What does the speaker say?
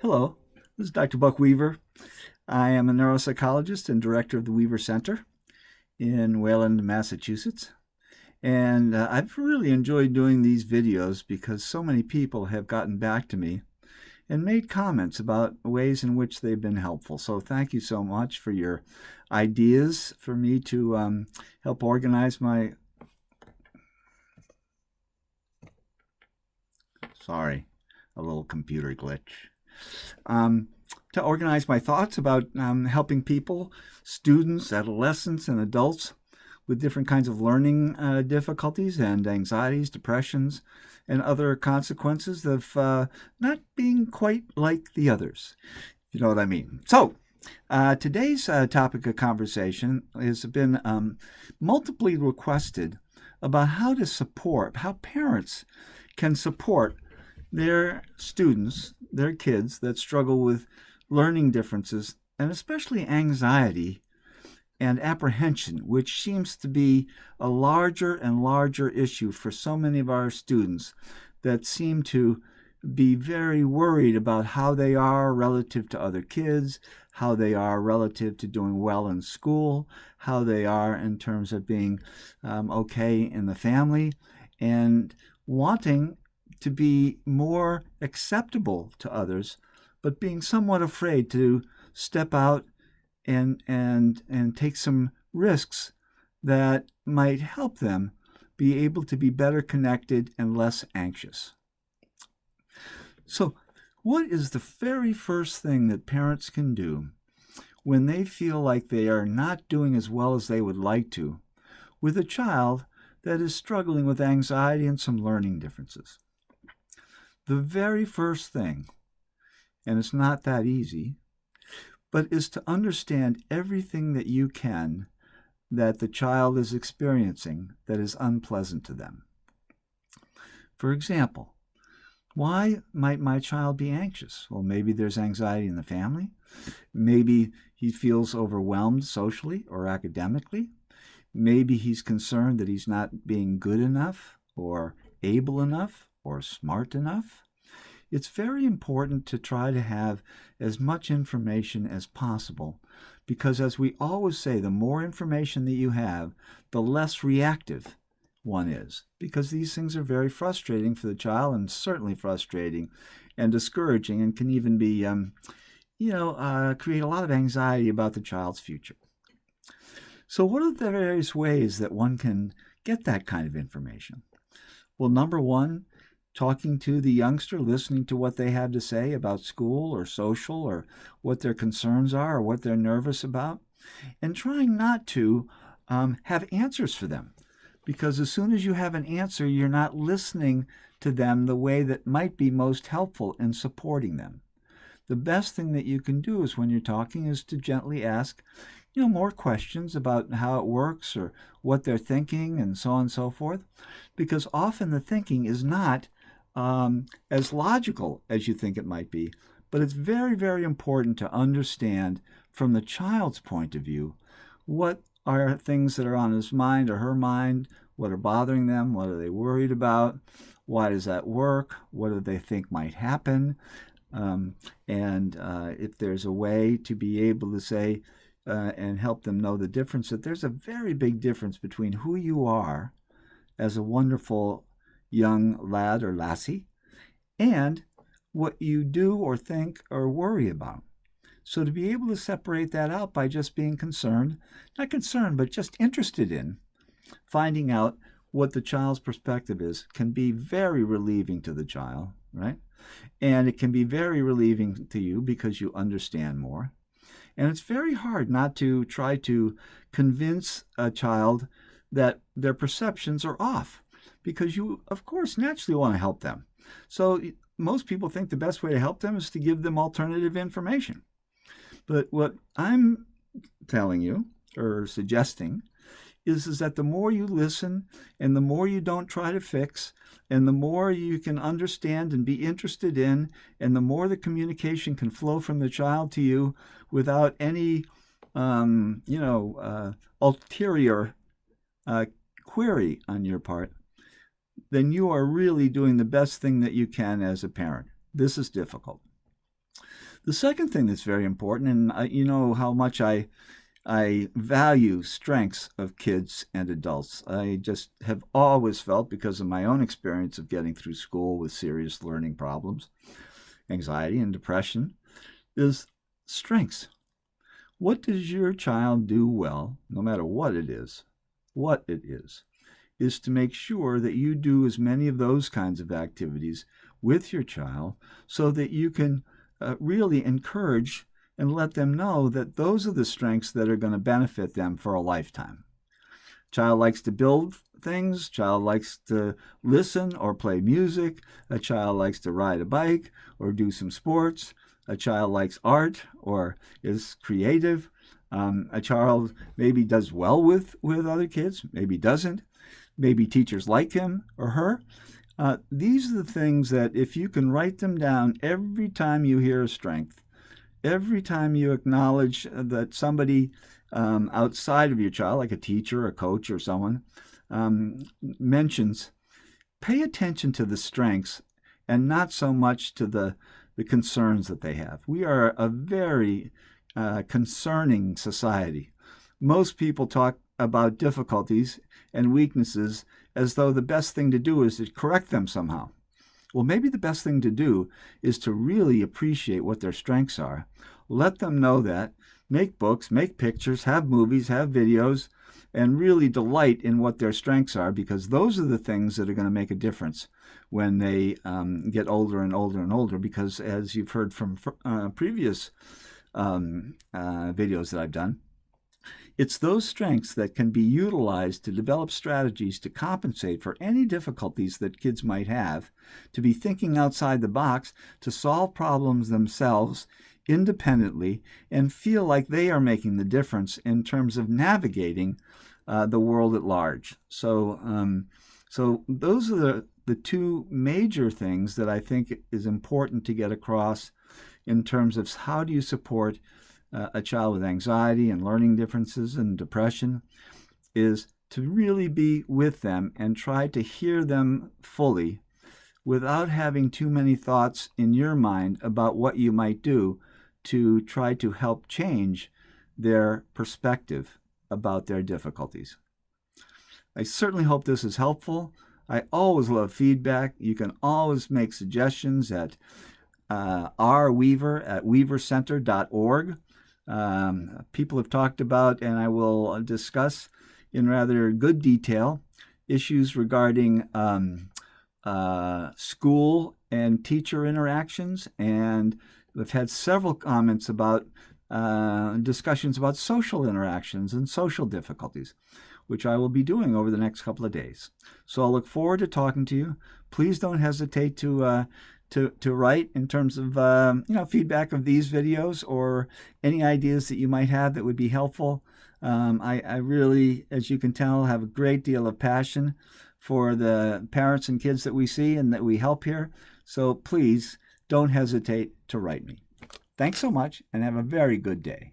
Hello, this is Dr. Buck Weaver. I am a neuropsychologist and director of the Weaver Center in Wayland, Massachusetts. And I've really enjoyed doing these videos because so many people have gotten back to me and made comments about ways in which they've been helpful. So thank you so much for your ideas for me to help organize my. Sorry, a little computer glitch. um, to organize my thoughts about helping people, students, adolescents, and adults with different kinds of learning difficulties and anxieties, depressions, and other consequences of not being quite like the others. You know what I mean? So, today's topic of conversation has been multiply requested about how parents can support their students, their kids that struggle with learning differences, and especially anxiety and apprehension, which seems to be a larger and larger issue for so many of our students that seem to be very worried about how they are relative to other kids, how they are relative to doing well in school, how they are in terms of being okay in the family, and wanting to be more acceptable to others, but being somewhat afraid to step out and take some risks that might help them be able to be better connected and less anxious. So, what is the very first thing that parents can do when they feel like they are not doing as well as they would like to with a child that is struggling with anxiety and some learning differences? The very first thing, and it's not that easy, but is to understand everything that you can that the child is experiencing that is unpleasant to them. For example, why might my child be anxious? Well, maybe there's anxiety in the family. Maybe he feels overwhelmed socially or academically. Maybe he's concerned that he's not being good enough or able enough or smart enough. It's very important to try to have as much information as possible because, as we always say, the more information that you have, the less reactive one is, because these things are very frustrating for the child and certainly frustrating and discouraging and can even be, create a lot of anxiety about the child's future. So, what are the various ways that one can get that kind of information? Well, number one, talking to the youngster, listening to what they have to say about school or social or what their concerns are or what they're nervous about, and trying not to have answers for them. Because as soon as you have an answer, you're not listening to them the way that might be most helpful in supporting them. The best thing that you can do is when you're talking is to gently ask, more questions about how it works or what they're thinking and so on and so forth. Because often the thinking is not as logical as you think it might be, but it's very, very important to understand from the child's point of view what are things that are on his mind or her mind, what are bothering them, what are they worried about, why does that work, what do they think might happen, and if there's a way to be able to say and help them know the difference, that there's a very big difference between who you are as a wonderful young lad or lassie and what you do or think or worry about. So to be able to separate that out by just being concerned, not concerned, but just interested in finding out what the child's perspective is can be very relieving to the child, right? And it can be very relieving to you because you understand more. And it's very hard not to try to convince a child that their perceptions are off because you, of course, naturally want to help them. So most people think the best way to help them is to give them alternative information. But what I'm telling you or suggesting is that the more you listen and the more you don't try to fix and the more you can understand and be interested in and the more the communication can flow from the child to you without any ulterior query on your part, then you are really doing the best thing that you can as a parent. This is difficult. The second thing that's very important, and you know how much I value strengths of kids and adults. I just have always felt, because of my own experience of getting through school with serious learning problems, anxiety and depression, is strengths. What does your child do well, no matter what it is? What it is to make sure that you do as many of those kinds of activities with your child so that you can really encourage and let them know that those are the strengths that are going to benefit them for a lifetime. Child likes to build things. Child likes to listen or play music. A child likes to ride a bike or do some sports. A child likes art or is creative. A child maybe does well with other kids, maybe doesn't. Maybe teachers like him or her. These are the things that if you can write them down every time you hear a strength, every time you acknowledge that somebody outside of your child, like a teacher, a coach, or someone, mentions, pay attention to the strengths and not so much to the concerns that they have. We are a very concerning society. Most people talk about difficulties and weaknesses as though the best thing to do is to correct them somehow. Well, maybe the best thing to do is to really appreciate what their strengths are. Let them know that. Make books, make pictures, have movies, have videos, and really delight in what their strengths are, because those are the things that are going to make a difference when they get older and older and older. Because as you've heard from previous videos that I've done, it's those strengths that can be utilized to develop strategies to compensate for any difficulties that kids might have, to be thinking outside the box, to solve problems themselves independently, and feel like they are making the difference in terms of navigating the world at large. So those are the two major things that I think is important to get across in terms of how do you support a child with anxiety and learning differences and depression, is to really be with them and try to hear them fully without having too many thoughts in your mind about what you might do to try to help change their perspective about their difficulties. I certainly hope this is helpful. I always love feedback. You can always make suggestions at rweaver@weavercenter.org. People have talked about, and I will discuss in rather good detail, issues regarding school and teacher interactions, and we've had several comments about discussions about social interactions and social difficulties, which I will be doing over the next couple of days. So I'll look forward to talking to you. Please don't hesitate to write in terms of feedback of these videos or any ideas that you might have that would be helpful. I really, as you can tell, have a great deal of passion for the parents and kids that we see and that we help here. So please don't hesitate to write me. Thanks so much, and have a very good day.